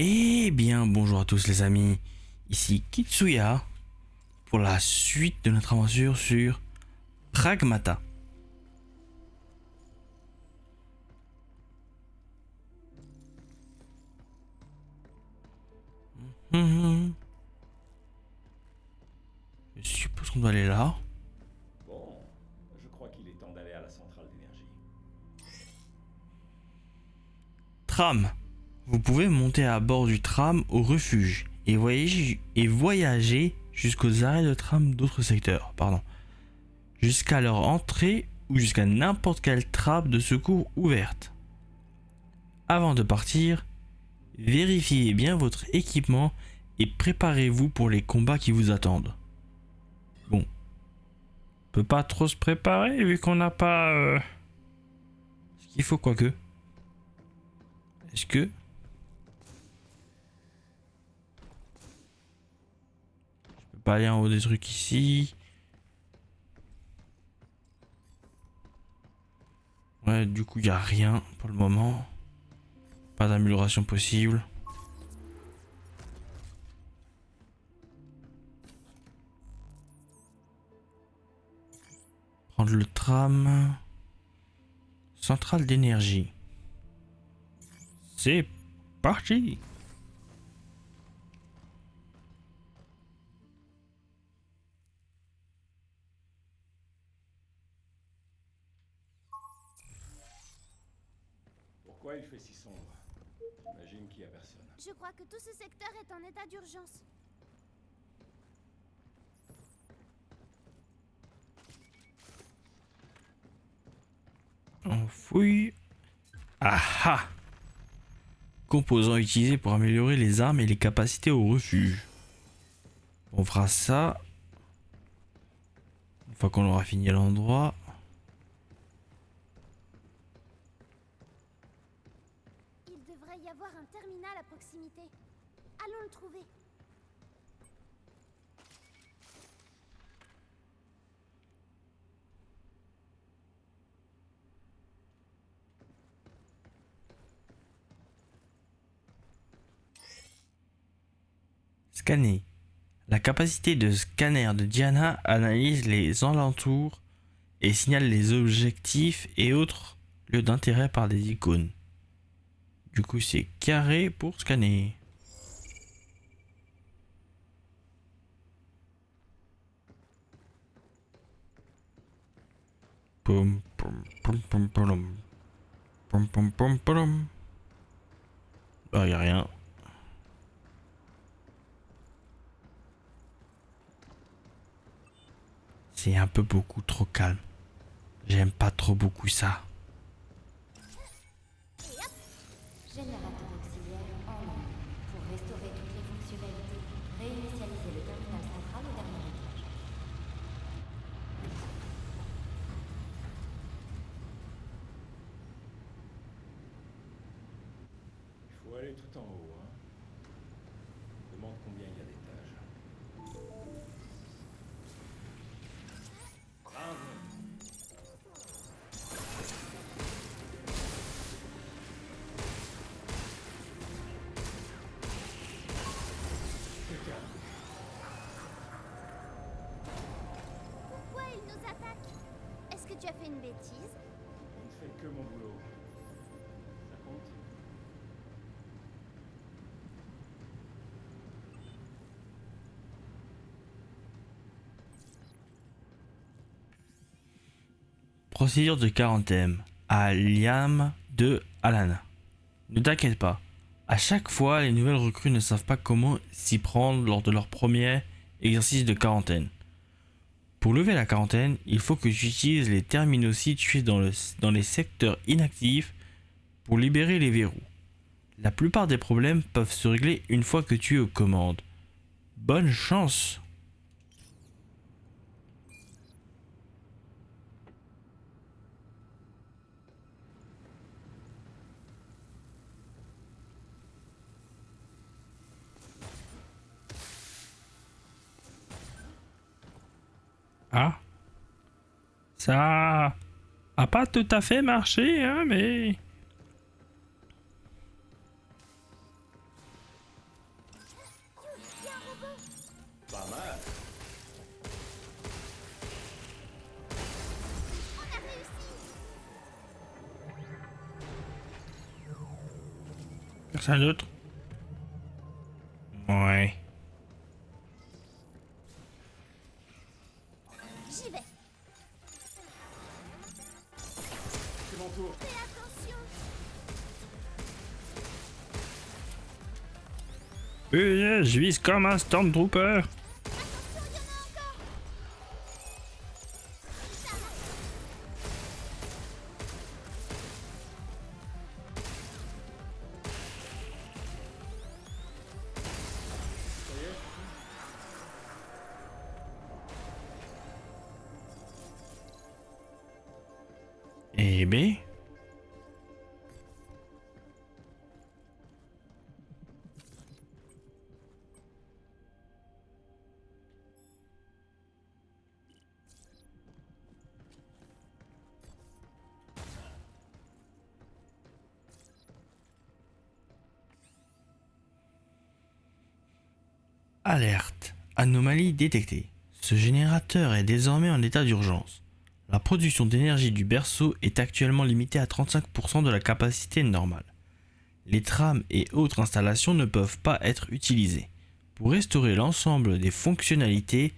Eh bien, bonjour à tous les amis, ici Kitsuya pour la suite de notre aventure sur Pragmata. Mhm. Je suppose qu'on doit aller là. Bon, je crois qu'il est temps d'aller à la centrale d'énergie. Tram. Vous pouvez monter à bord du tram au refuge et voyager jusqu'aux arrêts de tram d'autres secteurs, jusqu'à leur entrée ou jusqu'à n'importe quelle trappe de secours ouverte. Avant de partir, vérifiez bien votre équipement et préparez-vous pour les combats qui vous attendent. Bon, on peut pas trop se préparer vu qu'on n'a pas ce qu'il faut, quoique. Est-ce que... Je peux pas aller en haut des trucs ici. Ouais, du coup il y a rien pour le moment. Pas d'amélioration possible. Prendre le tram. Centrale d'énergie. C'est parti. Pourquoi il fait si sombre? J'imagine qu'il n'y a personne. Je crois que tout ce secteur est en état d'urgence. On fouille. Ah ah. Composants utilisés pour améliorer les armes et les capacités au refuge. On fera ça une fois qu'on aura fini l'endroit. Il devrait y avoir un terminal à proximité. Allons le trouver. Scanner. La capacité de scanner de Diana analyse les alentours et signale les objectifs et autres lieux d'intérêt par des icônes. Du coup, c'est carré pour scanner. Pom pom pom pom pom pom pom pom pom. Ah, y a rien. C'est un peu beaucoup trop calme. J'aime pas trop beaucoup ça. Générateur auxiliaire en ligne. Pour restaurer toutes les fonctionnalités, réinitialisez le terminal central au dernier étage. Il faut aller tout en haut, hein. Je me demande combien il y a d'étages. Bravo. Putain, Pourquoi ils nous attaquent? Est-ce que tu as fait une bêtise? je ne fais que mon boulot. Ça compte? Procédure de quarantaine à Liam de Alan. Ne t'inquiète pas, à chaque fois les nouvelles recrues ne savent pas comment s'y prendre lors de leur premier exercice de quarantaine. Pour lever la quarantaine, il faut que tu utilises les terminaux situés dans les secteurs inactifs pour libérer les verrous. La plupart des problèmes peuvent se régler une fois que tu es aux commandes. Bonne chance! Ah, ça a pas tout à fait marché, hein, mais... Pas mal. On a réussi. Personne d'autre? Ouais. J'y vais. C'est mon tour. Fais attention. Je vise comme un Stormtrooper. Attention, il y en a encore. Ça y est. Eh ben. Alerte. Anomalie détectée. Ce générateur est désormais en état d'urgence. La production d'énergie du berceau est actuellement limitée à 35% de la capacité normale. Les trames et autres installations ne peuvent pas être utilisées. Pour restaurer l'ensemble des fonctionnalités,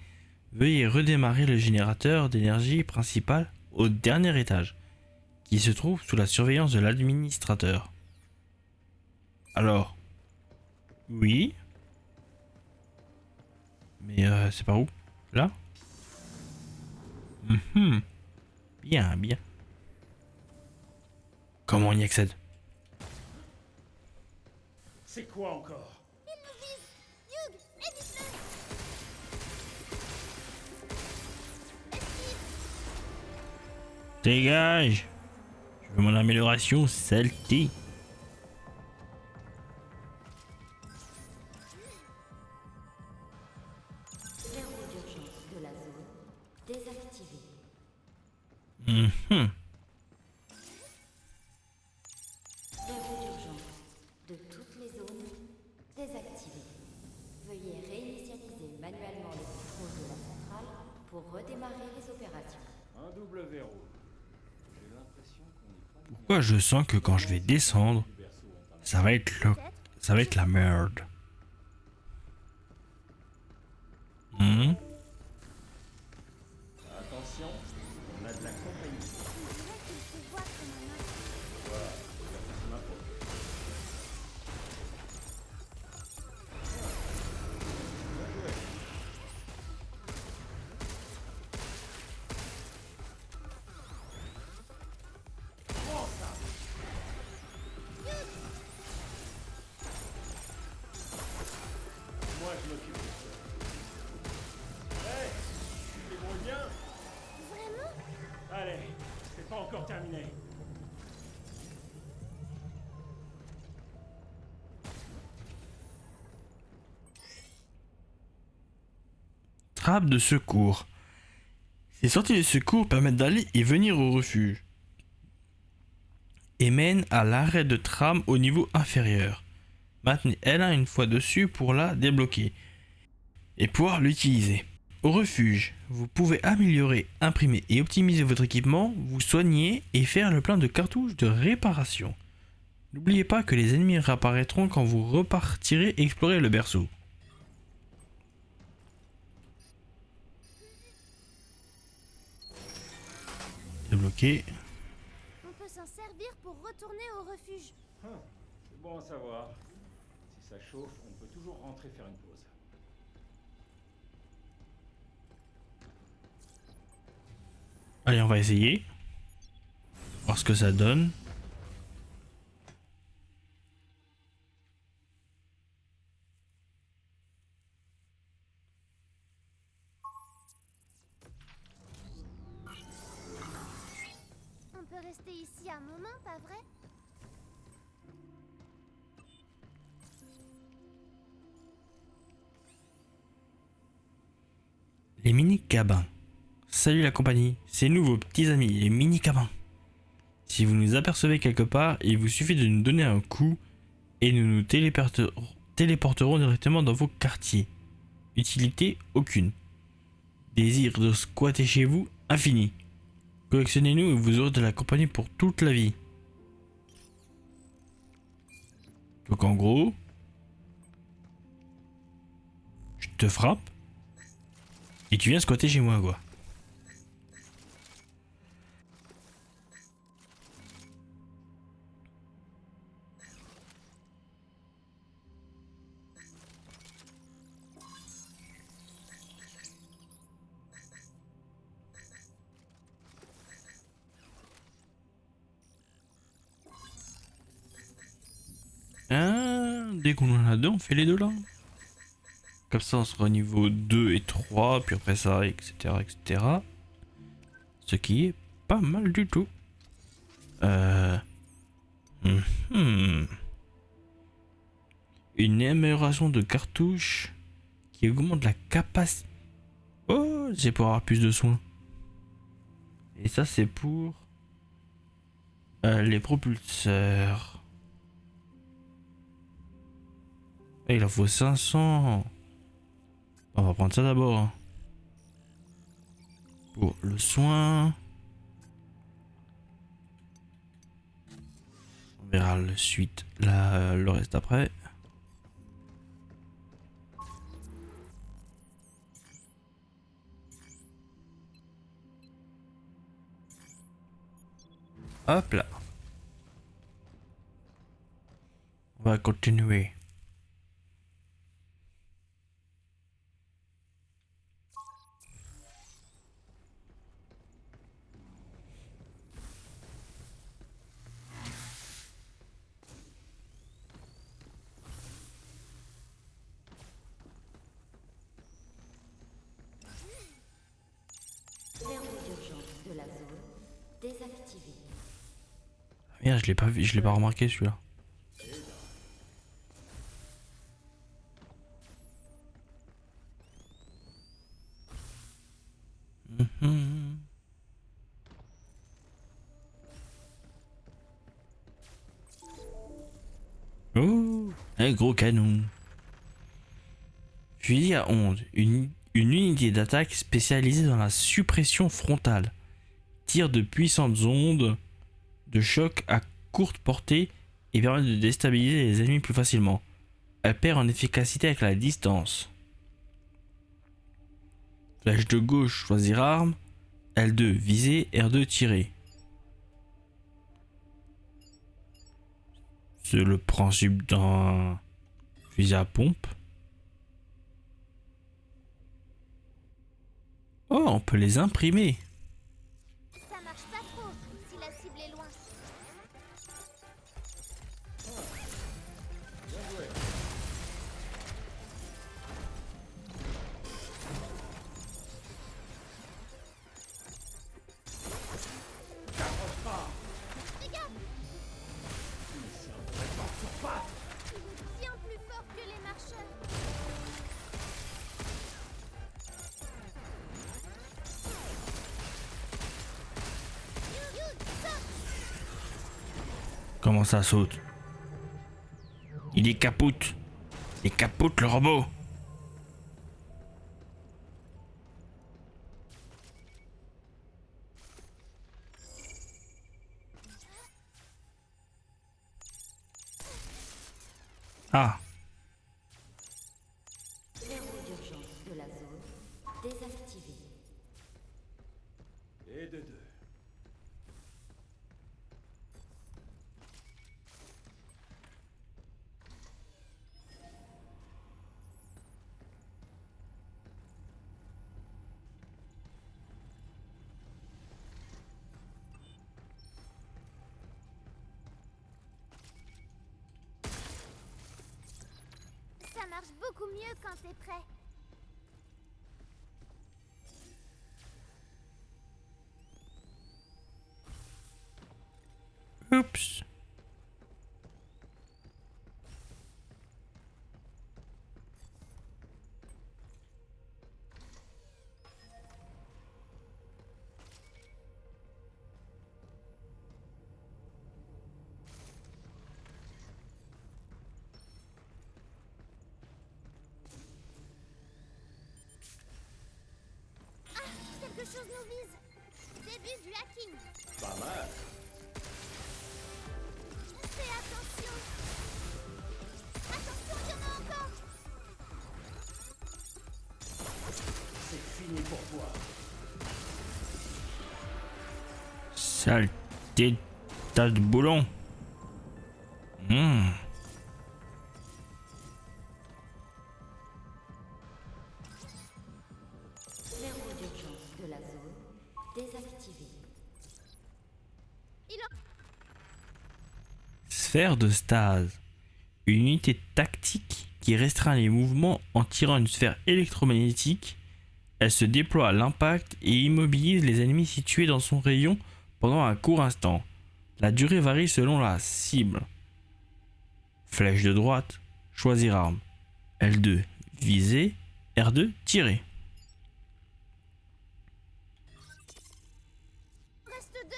veuillez redémarrer le générateur d'énergie principal au dernier étage, qui se trouve sous la surveillance de l'administrateur. Alors, oui. Mais c'est par où? Là? Bien, bien. Comment on y accède? C'est quoi encore? Il nous vise. Hugh, évite-le. Esquive. Dégage! Je veux mon amélioration, saleté! Verrou d'urgence de la zone désactivé. Verrou d'urgence de toutes les zones désactivé. Veuillez réinitialiser manuellement le contrôle de la centrale pour redémarrer les opérations. Un double verrou. J'ai l'impression qu'on n'est pas Pourquoi je sens que quand je vais descendre, du berceau en parlant. ça va être ça va être la merde. Attention, on a de la compagnie. On dirait qu'il se voit comme un autre. Voilà, c'est ma faute. Bien joué. Prends ça. Moi, je m'occupe de ça. Hey, tu te débrouilles bien? Vraiment? Allez, c'est pas encore terminé. Trappe de secours. Ces sorties de secours permettent d'aller et venir au refuge et mènent à l'arrêt de tram au niveau inférieur. Maintenez L1 une fois dessus pour la débloquer et pouvoir l'utiliser. Au refuge, vous pouvez améliorer, imprimer et optimiser votre équipement, vous soigner et faire le plein de cartouches de réparation. N'oubliez pas que les ennemis réapparaîtront quand vous repartirez explorer le berceau. Débloqué. On peut s'en servir pour retourner au refuge. C'est bon à savoir. Si ça chauffe, on peut toujours rentrer faire une pause. Allez, on va essayer. Voir ce que ça donne. On peut rester ici un moment, pas vrai? Les mini-cabins. Salut la compagnie, c'est nous vos petits amis, les mini-cabins. Si vous nous apercevez quelque part, il vous suffit de nous donner un coup et nous nous téléporterons directement dans vos quartiers. Utilité aucune. Désir de squatter chez vous infini. Collectionnez-nous et vous aurez de la compagnie pour toute la vie. Donc en gros, je te frappe et tu viens squatter chez moi quoi. Ah, dès qu'on en a deux, on fait les deux là. Comme ça, on sera au niveau 2 et 3, puis après ça, etc., etc. Ce qui est pas mal du tout. Mhm. Une amélioration de cartouche qui augmente la capacité. Oh, c'est pour avoir plus de soins. Et ça, c'est pour les propulseurs. Et il en faut 500. On va prendre ça d'abord. Hein. Pour le soin. On verra le suite, là, le reste après. Hop là. On va continuer. Verrou d'urgence de la zone désactivé. Merde, je l'ai pas vu, je l'ai pas remarqué celui-là. Mhm. Oh, un gros canon. Fusil à ondes, une unité d'attaque spécialisée dans la suppression frontale. Tire de puissantes ondes de choc à courte portée et permet de déstabiliser les ennemis plus facilement. Elle perd en efficacité avec la distance. Flèche de gauche, choisir arme. L2, viser. R2, tirer. C'est le principe d'un fusil à pompe. Oh, on peut les imprimer. Ça marche pas trop si la cible est loin. Bien plus fort que les marcheurs. Comment ça saute? Il est capoute. Il capoute le robot. Ah, Verrou d'urgence de la zone désactivé. Et de deux. Ça marche beaucoup mieux quand t'es prêt. oups. nous vise. Début du hacking. Pas mal. Fais attention. Attention, il y en a encore. C'est fini pour toi. Saleté tas de boulons. Verrou d'urgence de la zone désactivé. Il en... Sphère de stase. Une unité tactique qui restreint les mouvements en tirant une sphère électromagnétique. Elle se déploie à l'impact et immobilise les ennemis situés dans son rayon pendant un court instant. La durée varie selon la cible. Flèche de droite, choisir arme. L2, viser. R2, tirer. reste 2.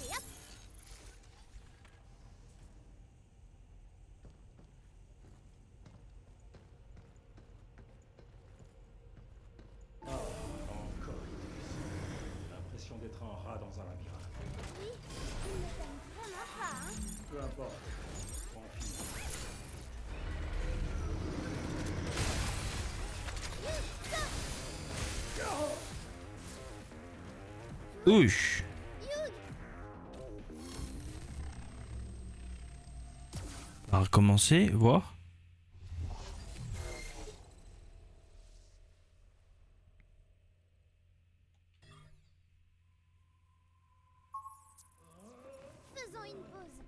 Et hop. Encore une l'impression d'être un rat dans un labyrinthe. Oui, il ne t'aime vraiment pas, hein. Peu importe. Point final. Ouch. On va recommencer, voir. Faisons une pause.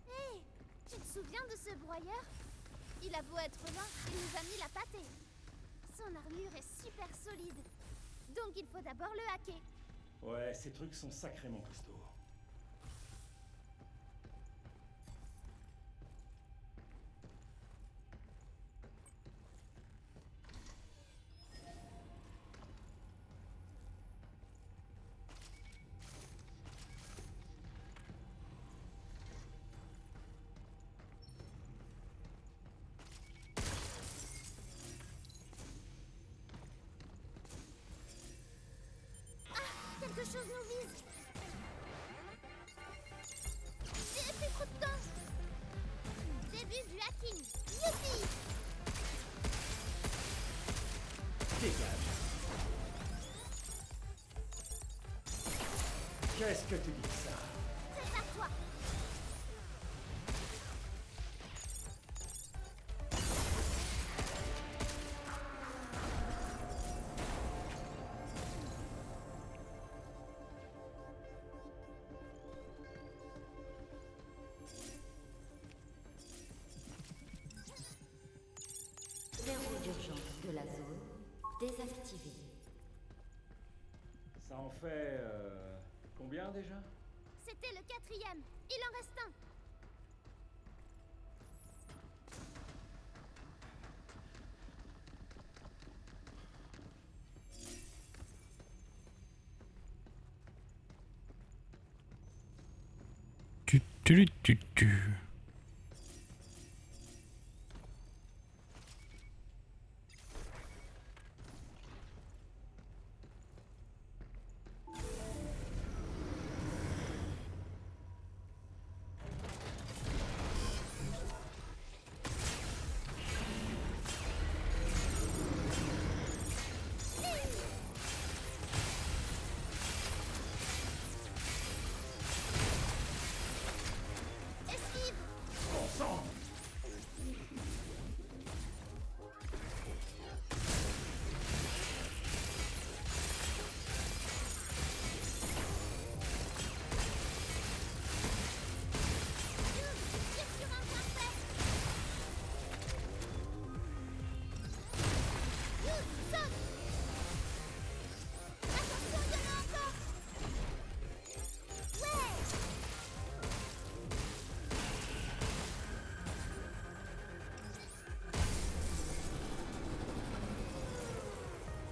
Hé, tu te souviens de ce broyeur? Il a beau être là, il nous a mis la pâtée. Son armure est super solide. Donc il faut d'abord le hacker. Ouais, ces trucs sont sacrément costauds. Quelque chose nous vise. J'ai fait trop de temps. Début du hacking. Youpi! Dégage. Qu'est-ce que tu dis de ça? Prépare-toi. Verrou d'urgence de la zone désactivé. Ça en fait... combien déjà? C'était le 4e. Il en reste un. Tu. Esquive.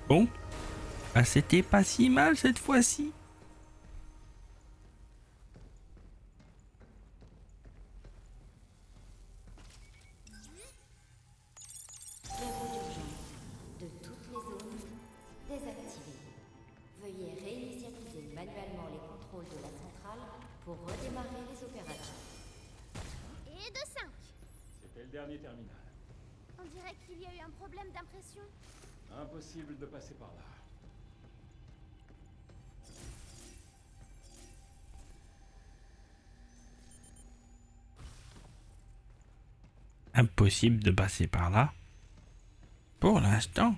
Bon, ah, c'était pas si mal cette fois-ci. Verrou d'urgence de toutes les zones désactivé. Veuillez réinitialiser manuellement les contrôles de la centrale pour redémarrer les opérations. Et de 5. C'était le dernier terminal. On dirait qu'il y a eu un problème d'impression. Impossible de passer par là. Impossible de passer par là. Pour l'instant.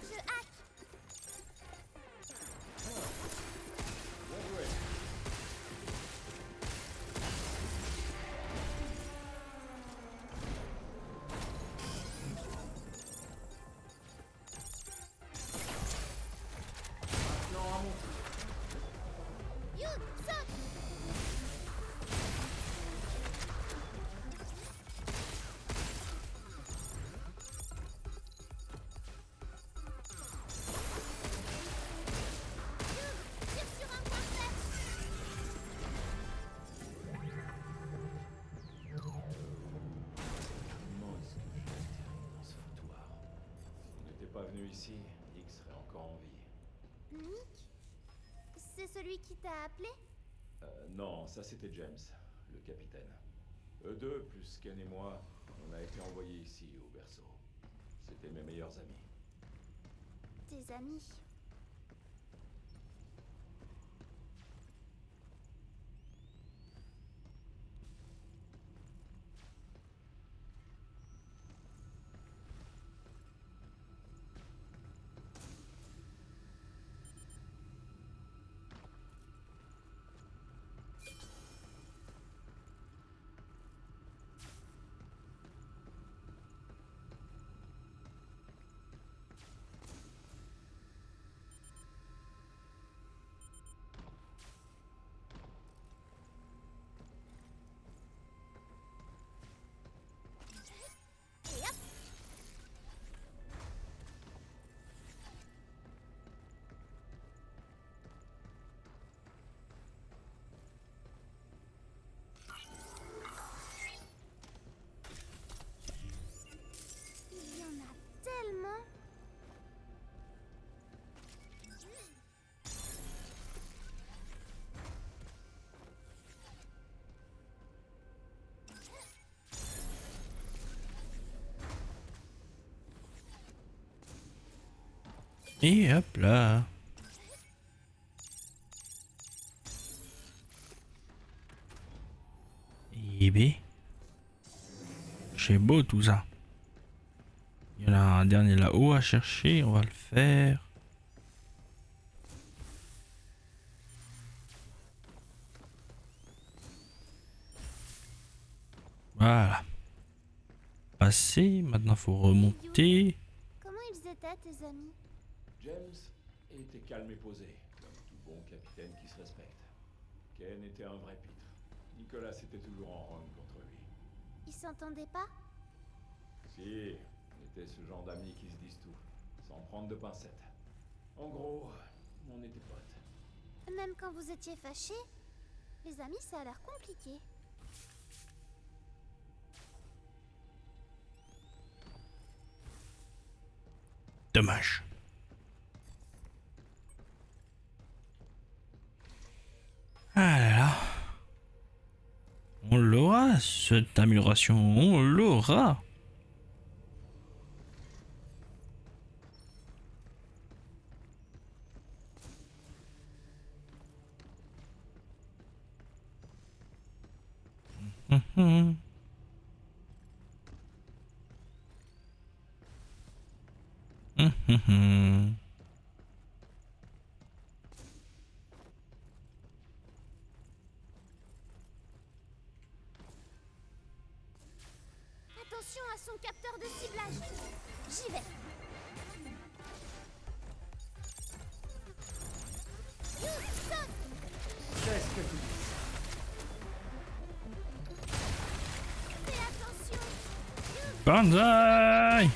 Je hack. Bien joué. Maintenant à mon tour. Youd, saute. Tire sur un point faible. Comment est-ce que je vais atterrir dans ce foutoir? Si on n'était pas venu ici, Nick serait encore en vie. Nick? C'est celui qui t'a appelé? Non, ça c'était James, le capitaine. Eux deux, plus Ken et moi, on a été envoyés ici, au berceau. C'était mes meilleurs amis. Tes amis. Et hop. Il y en a tellement. Et hop là. Et B. C'est beau tout ça. Il y en a un dernier là-haut à chercher. On va le faire. Voilà. Passé. Maintenant, faut remonter. Comment ils étaient, tes amis? James était calme et posé, comme tout bon capitaine qui se respecte. Ken était un vrai pitre. Nicolas était toujours en rogne contre lui. Ils s'entendaient pas? Si, on était ce genre d'amis qui se disent tout, sans prendre de pincettes. En gros, on était potes. Même quand vous étiez fâchés? Les amis, ça a l'air compliqué. Dommage. Ah là là. On l'aura, cette amélioration. On l'aura. Mhm. Mhm. Attention à son capteur de ciblage. J'y vais. Youd, saute. Qu'est-ce que tu dis? Banzai!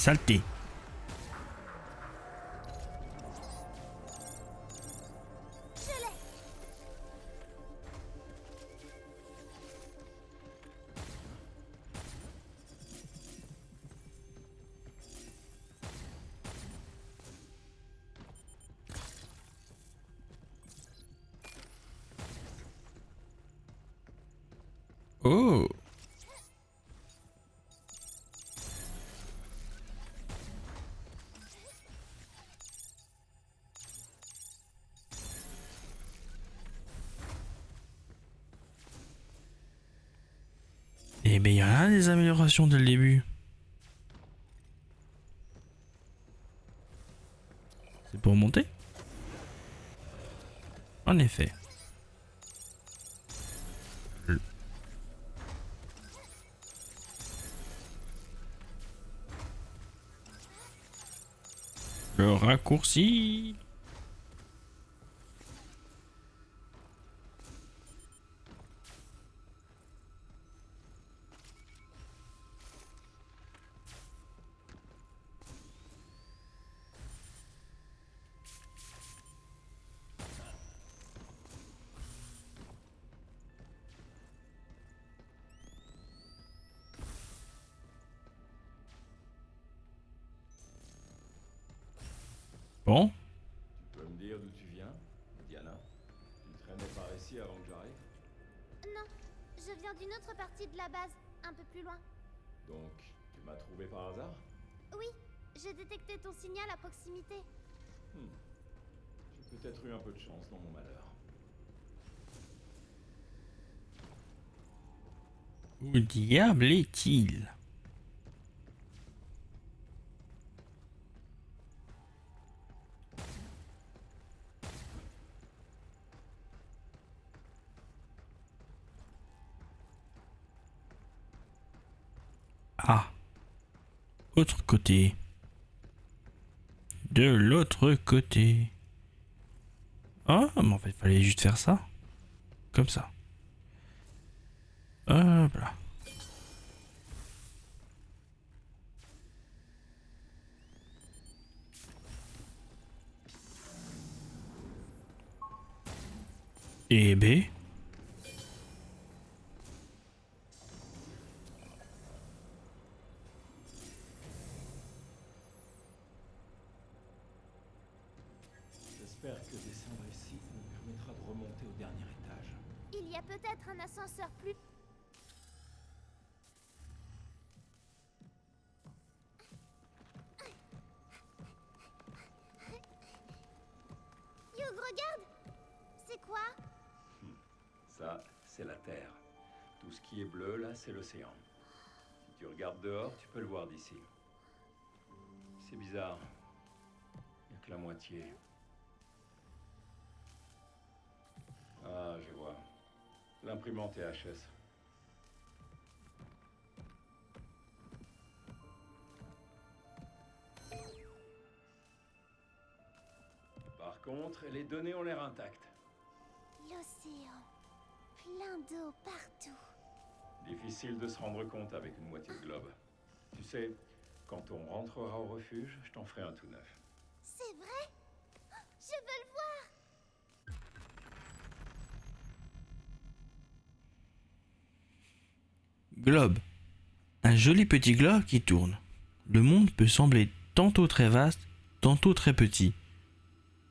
Saleté. Je l'ai. Oh! Eh ben, il y en a des améliorations dès le début. C'est pour monter? En effet. Le raccourci. Bon. Tu peux me dire d'où tu viens, Diana? Tu traînais par ici avant que j'arrive? Non, je viens d'une autre partie de la base, un peu plus loin. Donc, tu m'as trouvé par hasard? Oui, j'ai détecté ton signal à proximité. J'ai peut-être eu un peu de chance dans mon malheur. Où diable est-il? Ah. Autre côté. De l'autre côté. Ah, mais en fait, il fallait juste faire ça. Comme ça. Hop là. Et B. J'espère que descendre ici me permettra de remonter au dernier étage. Il y a peut-être un ascenseur plus... Hugh, regarde! C'est quoi? Ça, c'est la Terre. Tout ce qui est bleu, là, c'est l'océan. Si tu regardes dehors, tu peux le voir d'ici. C'est bizarre. Il n'y a que la moitié. Ah, je vois. L'imprimante THS. Par contre, les données ont l'air intactes. L'océan. Plein d'eau partout. Difficile de se rendre compte avec une moitié de globe. Tu sais, quand on rentrera au refuge, je t'en ferai un tout neuf. C'est vrai? Je veux le voir! Globe. Un joli petit globe qui tourne. Le monde peut sembler tantôt très vaste, tantôt très petit.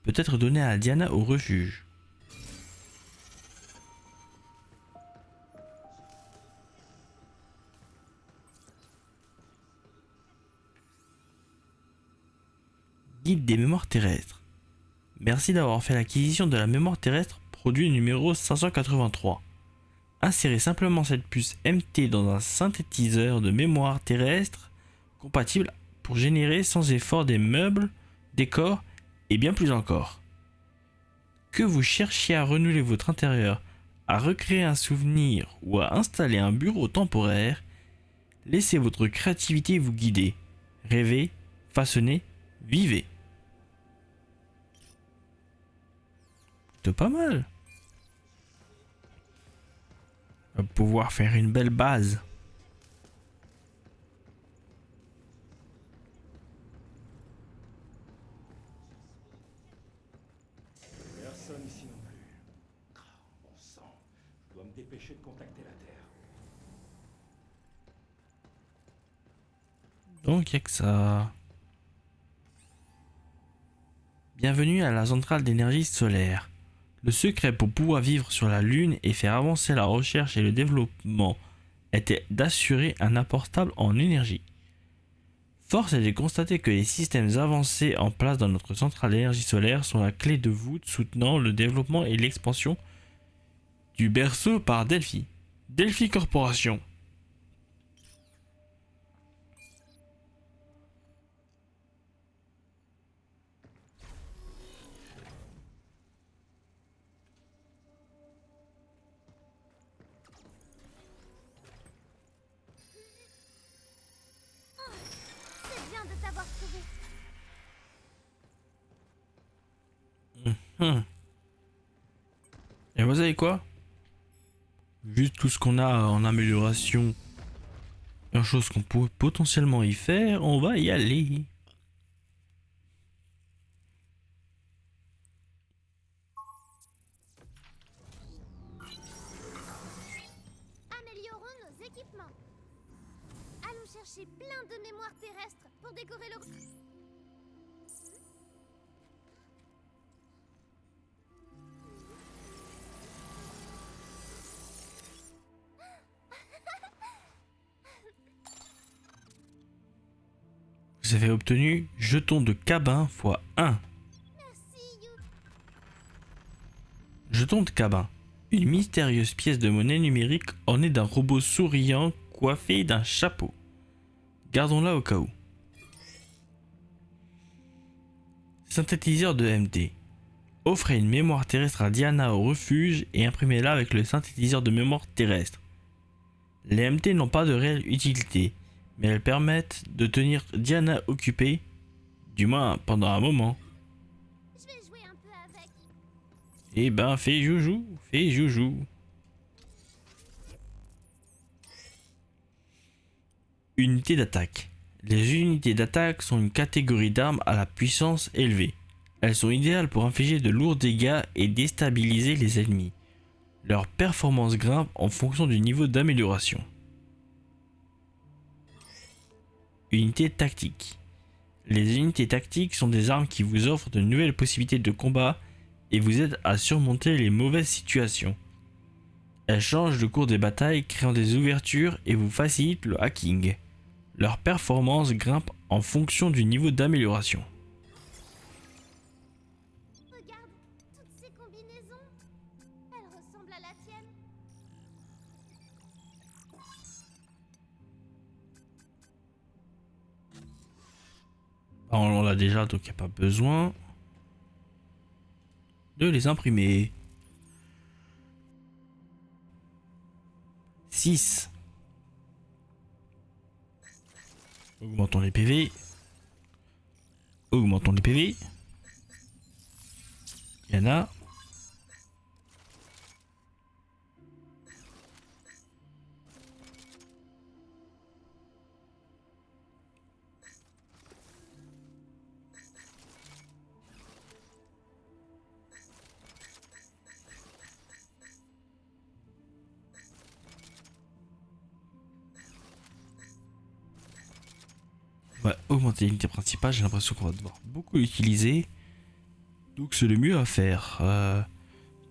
Peut-être donné à Diana au refuge. Guide des mémoires terrestres. Merci d'avoir fait l'acquisition de la mémoire terrestre produit numéro 583. Insérez simplement cette puce MT dans un synthétiseur de mémoire terrestre compatible pour générer sans effort des meubles, décors et bien plus encore. Que vous cherchiez à renouveler votre intérieur, à recréer un souvenir ou à installer un bureau temporaire, laissez votre créativité vous guider. Rêvez, façonnez, vivez. C'est pas mal. On va pouvoir faire une belle base. Personne ici non plus. Bon sang, je dois me dépêcher de contacter la Terre. Donc, y'a que ça. Bienvenue à la centrale d'énergie solaire. Le secret pour pouvoir vivre sur la Lune et faire avancer la recherche et le développement était d'assurer un apport stable en énergie. Force est de constater que les systèmes avancés en place dans notre centrale d'énergie solaire sont la clé de voûte soutenant le développement et l'expansion du berceau par Delphi. Delphi Corporation. C'est bien de t'avoir trouvé. Et vous savez quoi? Vu tout ce qu'on a en amélioration, une chose qu'on peut potentiellement y faire, on va y aller. Améliorons nos équipements. Allons chercher plein de mémoire terrestre pour décorer le... Vous avez obtenu jeton de cabin x 1. Merci, You. Jeton de cabin. Une mystérieuse pièce de monnaie numérique ornée d'un robot souriant coiffé d'un chapeau. Gardons-la au cas où. Synthétiseur de MT. Offrez une mémoire terrestre à Diana au refuge et imprimez-la avec le synthétiseur de mémoire terrestre. Les MT n'ont pas de réelle utilité, mais elles permettent de tenir Diana occupée, du moins pendant un moment. Je vais jouer un peu avec. Eh ben, fais joujou, fais joujou. Unité d'attaque. Les unités d'attaque sont une catégorie d'armes à la puissance élevée. Elles sont idéales pour infliger de lourds dégâts et déstabiliser les ennemis. Leur performance grimpe en fonction du niveau d'amélioration. Unités tactiques. Les unités tactiques sont des armes qui vous offrent de nouvelles possibilités de combat et vous aident à surmonter les mauvaises situations. Elles changent le cours des batailles, créant des ouvertures et vous facilitent le hacking. Leur performance grimpe en fonction du niveau d'amélioration. Regarde, toutes ces combinaisons. Elles ressemblent à la tienne. On l'a déjà, donc il n'y a pas besoin de les imprimer. 6. Augmentons les PV. Augmentons les PV. Il y en a. On va augmenter l'unité principale, j'ai l'impression qu'on va devoir beaucoup l'utiliser. Donc c'est le mieux à faire.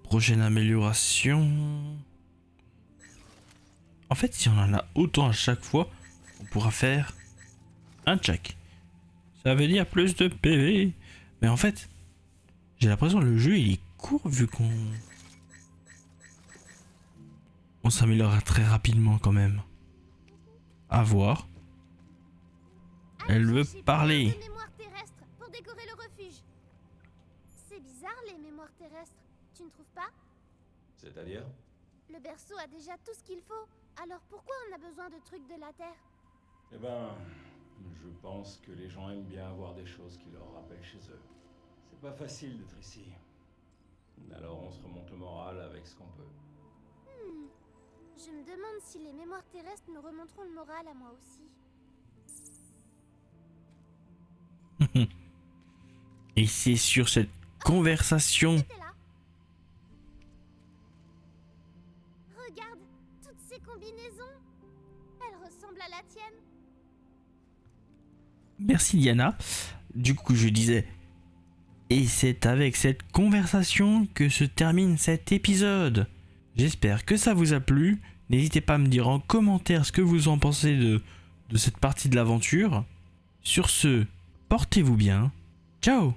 Prochaine amélioration. En fait, si on en a autant à chaque fois, on pourra faire un check. Ça veut dire plus de PV. Mais en fait, j'ai l'impression que le jeu il est court vu qu'on On s'améliorera très rapidement quand même. À voir. Elle veut Chercher parler. plein de mémoires terrestres pour décorer le refuge. C'est bizarre les mémoires terrestres, tu ne trouves pas? C'est-à-dire? Le berceau a déjà tout ce qu'il faut. Alors pourquoi on a besoin de trucs de la Terre? Eh ben, je pense que les gens aiment bien avoir des choses qui leur rappellent chez eux. C'est pas facile d'être ici. Alors on se remonte le moral avec ce qu'on peut. Je me demande si les mémoires terrestres me remonteront le moral à moi aussi. Et c'est sur cette conversation. C'était là. Regarde, toutes ces combinaisons. Elles ressemblent à la tienne. Merci Diana. Du coup, je disais. Et c'est avec cette conversation que se termine cet épisode. J'espère que ça vous a plu. N'hésitez pas à me dire en commentaire ce que vous en pensez de cette partie de l'aventure. Sur ce, portez-vous bien. Ciao!